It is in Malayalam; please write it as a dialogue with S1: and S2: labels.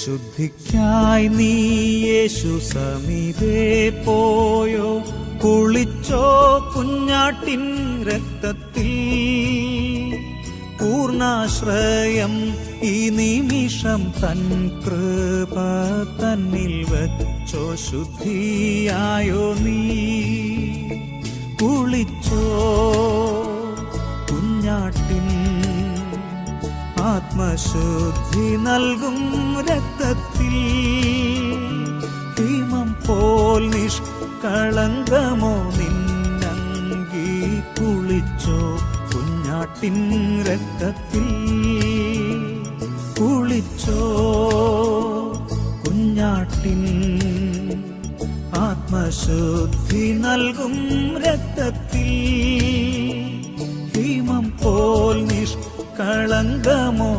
S1: ശുദ്ധിക്കായി നീ യേശു സമീപേ പോയോ, കുളിച്ചോ കുഞ്ഞാട്ടിൻ രക്തത്തിൽ. പൂർണ്ണാശ്രയം ഈ നിമിഷം തൻ കൃപ തന്നിൽ വച്ചോ, ശുദ്ധിയായോ നീ. കുളിച്ചോ കുഞ്ഞാട്ടിൻ ആത്മശുദ്ധി നൽകും രക്തത്തിൽ. ഹിമം പോൽ നിഷ്കളങ്കമോ നിന്നങ്കി, കുളിച്ചോ കുഞ്ഞാട്ടിൻ രക്തത്തിൽ. കുളിച്ചോ കുഞ്ഞാട്ടിൻ ആത്മശുദ്ധി നൽകും രക്തത്തിൽ. ഹിമം പോൽ നിഷ്കളങ്കമോ